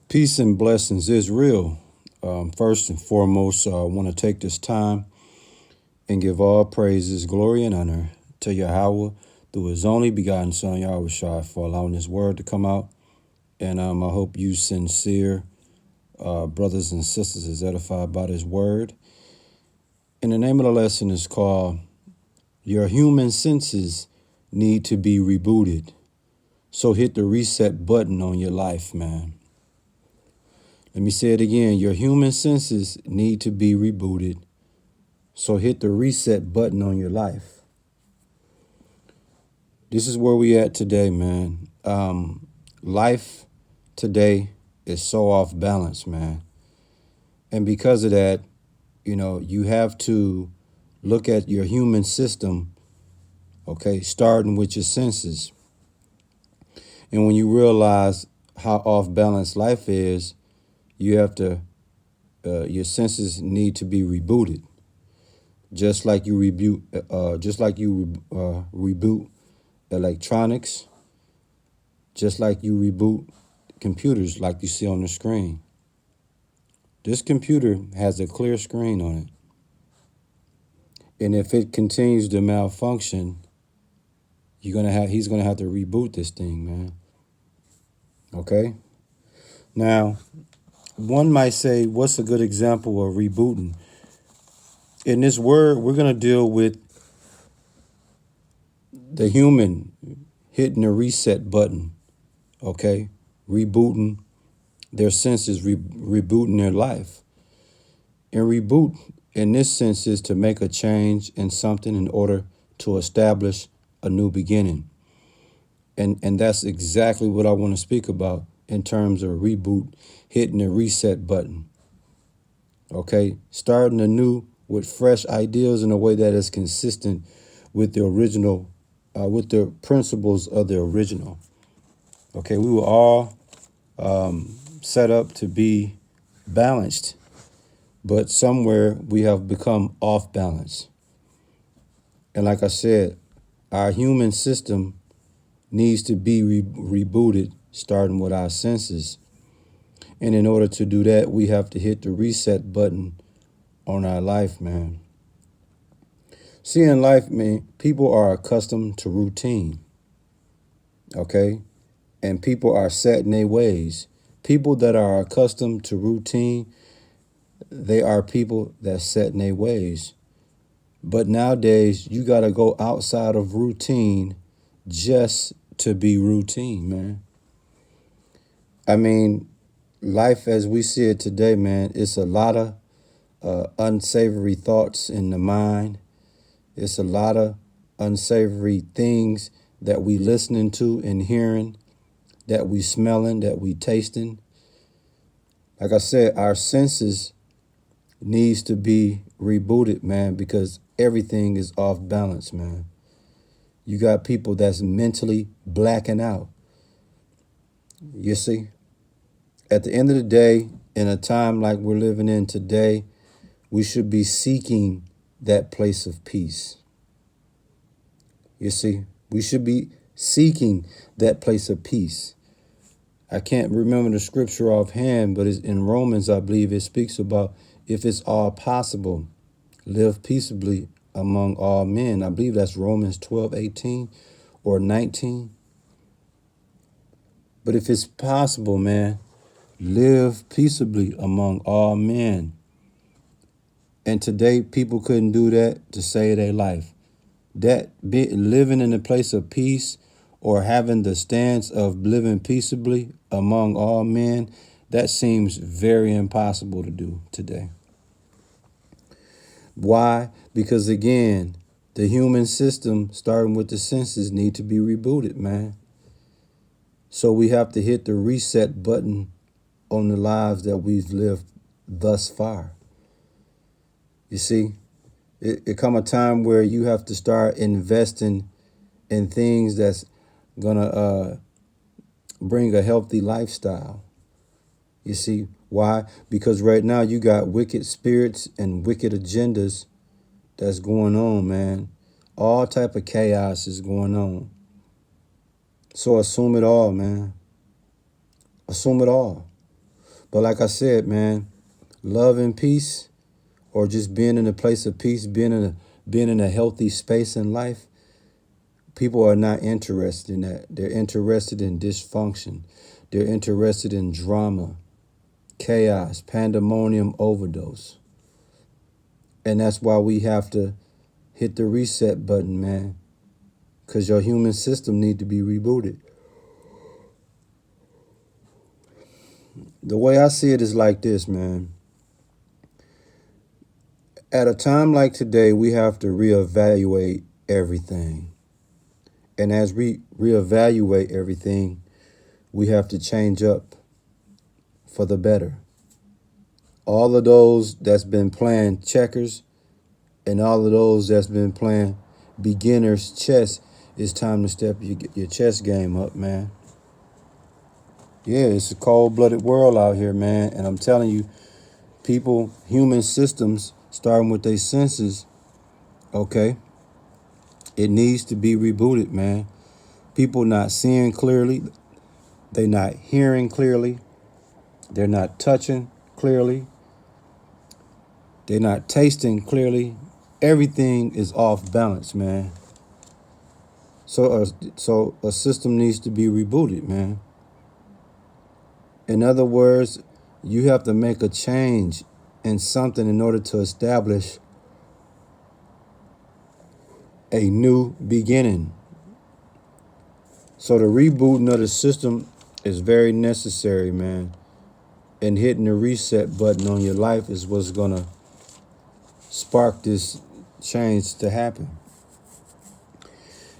Peace and blessings is real. First and foremost, I want to take this time and give all praises, glory, and honor to Yahweh through his only begotten son, Yahweh Shai, for allowing his word to come out. And I hope you sincere brothers and sisters is edified by this word. And the name of the lesson is called Your Human Senses Need to Be Rebooted. So hit the reset button on your life, man. Let me say it again. Your human senses need to be rebooted. So hit the reset button on your life. This is where we at today, man. Life today is so off balance, man. And because of that, you have to look at your human system, okay, starting with your senses. And when you realize how off balance life is, you have to, your senses need to be rebooted. Just like you reboot electronics, just like you reboot computers like you see on the screen. This computer has a clear screen on it. And if it continues to malfunction, he's gonna have to reboot this thing, man. Okay? Now, one might say, what's a good example of rebooting? In this word, we're gonna deal with the human hitting the reset button, okay? Rebooting their senses, rebooting their life. And reboot, in this sense, is to make a change in something in order to establish a new beginning. And that's exactly what I want to speak about in terms of reboot, hitting the reset button. Okay? Starting anew with fresh ideas in a way that is consistent with the original, with the principles of the original. Okay, we were all set up to be balanced, but somewhere we have become off balance. And like I said, our human system needs to be rebooted, starting with our senses. And in order to do that, we have to hit the reset button on our life, man. See, in life, man, people are accustomed to routine, okay? And people are set in their ways. People that are accustomed to routine, they are people that set in their ways. But nowadays, you got to go outside of routine just to be routine, man. I mean, life as we see it today, man, it's a lot of unsavory thoughts in the mind. It's a lot of unsavory things that we listening to and hearing, that we smelling, that we tasting. Like I said, our senses needs to be rebooted, man, because everything is off balance, man. You got people that's mentally blacking out. You see? At the end of the day, in a time like we're living in today, we should be seeking that place of peace. You see? We should be seeking that place of peace. I can't remember the scripture offhand, but it's in Romans, I believe it speaks about if it's all possible, live peaceably among all men. I believe that's Romans 12:18 or 19. But if it's possible, man, live peaceably among all men. And today, people couldn't do that to save their life. Living in a place of peace or having the stance of living peaceably among all men, that seems very impossible to do today. Why? Because again, the human system, starting with the senses, need to be rebooted, man. So we have to hit the reset button on the lives that we've lived thus far. You see, it come a time where you have to start investing in things that's gonna bring a healthy lifestyle. You see, why? Because right now you got wicked spirits and wicked agendas that's going on, man. All type of chaos is going on. So assume it all, man. Assume it all. But like I said, man, love and peace, or just being in a place of peace, being in a healthy space in life, people are not interested in that. They're interested in dysfunction. They're interested in drama, chaos, pandemonium, overdose. And that's why we have to hit the reset button, man, because your human system need to be rebooted. The way I see it is like this, man. At a time like today, we have to reevaluate everything. And as we reevaluate everything, we have to change up for the better. All of those that's been playing checkers and all of those that's been playing beginner's chess, it's time to step your chess game up, man. Yeah, it's a cold-blooded world out here, man. And I'm telling you, people, human systems, starting with their senses, okay, it needs to be rebooted, man. People not seeing clearly. They not hearing clearly. They're not touching clearly. They're not tasting clearly. Everything is off balance, man. So a system needs to be rebooted, man. In other words, you have to make a change in something in order to establish a new beginning. So the rebooting of the system is very necessary, man. And hitting the reset button on your life is what's going to spark this change to happen.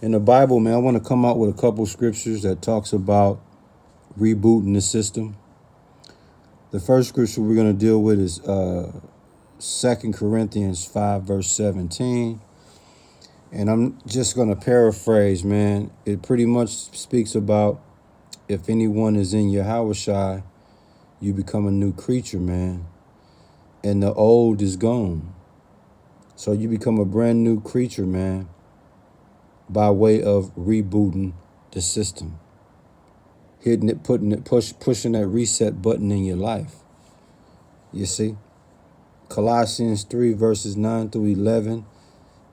In the Bible, man, I want to come out with a couple scriptures that talks about rebooting the system. The first scripture we're going to deal with is 2 Corinthians 5, verse 17. And I'm just going to paraphrase, man. It pretty much speaks about if anyone is in Yahushua, you become a new creature, man. And the old is gone. So you become a brand new creature, man, by way of rebooting the system. Hitting it, pushing that reset button in your life. You see? Colossians 3, verses 9 through 11.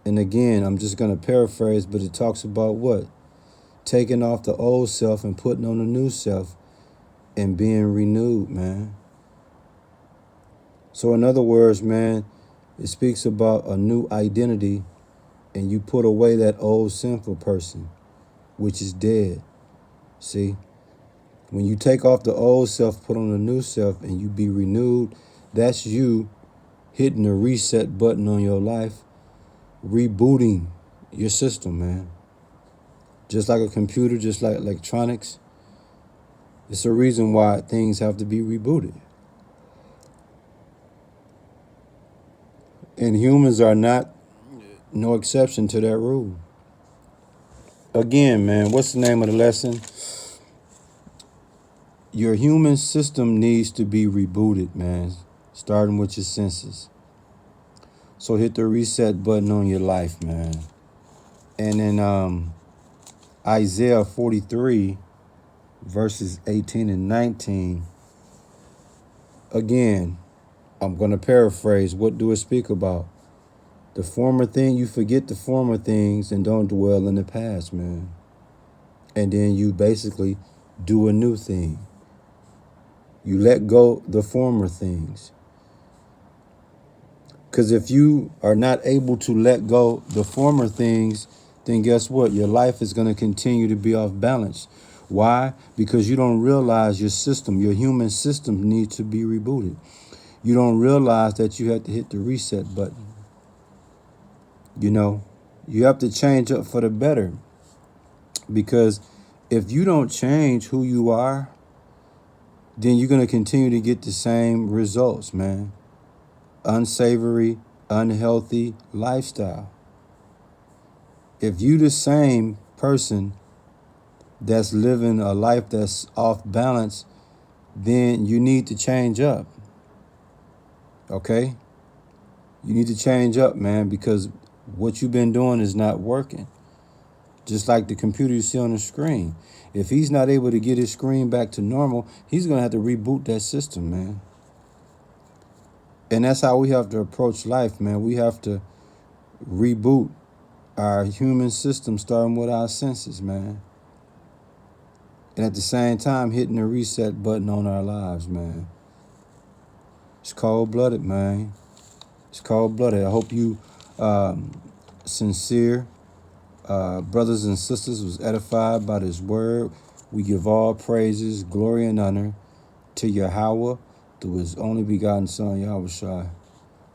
And again, I'm just going to paraphrase, but it talks about what? Taking off the old self and putting on the new self and being renewed, man. So in other words, man, it speaks about a new identity, and you put away that old sinful person, which is dead. See? When you take off the old self, put on the new self, and you be renewed, that's you hitting the reset button on your life, rebooting your system, man. Just like a computer, just like electronics, it's a reason why things have to be rebooted. And humans are no exception to that rule. Again, man, what's the name of the lesson? Your human system needs to be rebooted, man, starting with your senses. So hit the reset button on your life, man. And in Isaiah 43, verses 18 and 19, again, I'm going to paraphrase. What do it speak about? The former thing, you forget the former things and don't dwell in the past, man. And then you basically do a new thing. You let go the former things. Because if you are not able to let go the former things, then guess what? Your life is going to continue to be off balance. Why? Because you don't realize your system, your human system needs to be rebooted. You don't realize that you have to hit the reset button. You know, you have to change up for the better. Because if you don't change who you are, then you're going to continue to get the same results, man. Unsavory, unhealthy lifestyle. If you the same person that's living a life that's off balance, then you need to change up. Okay? You need to change up, man, because what you've been doing is not working. Just like the computer you see on the screen. If he's not able to get his screen back to normal, he's going to have to reboot that system, man. And that's how we have to approach life, man. We have to reboot our human system, starting with our senses, man. And at the same time, hitting the reset button on our lives, man. It's cold-blooded, man. It's cold-blooded. I hope you sincere brothers and sisters was edified by this word. We give all praises, glory, and honor to Yahweh, through his only begotten son, Yahushua,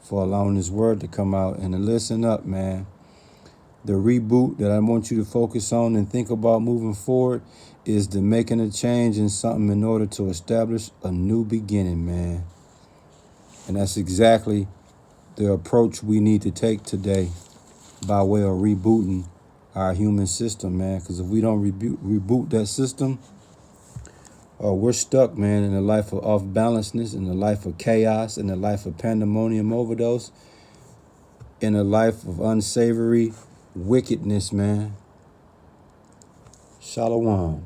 for allowing this word to come out. And to listen up, man. The reboot that I want you to focus on and think about moving forward is the making a change in something in order to establish a new beginning, man. And that's exactly the approach we need to take today by way of rebooting our human system, man. Because if we don't reboot that system, we're stuck, man, in a life of off-balanceness, in a life of chaos, in a life of pandemonium overdose, in a life of unsavory wickedness, man. Shalom.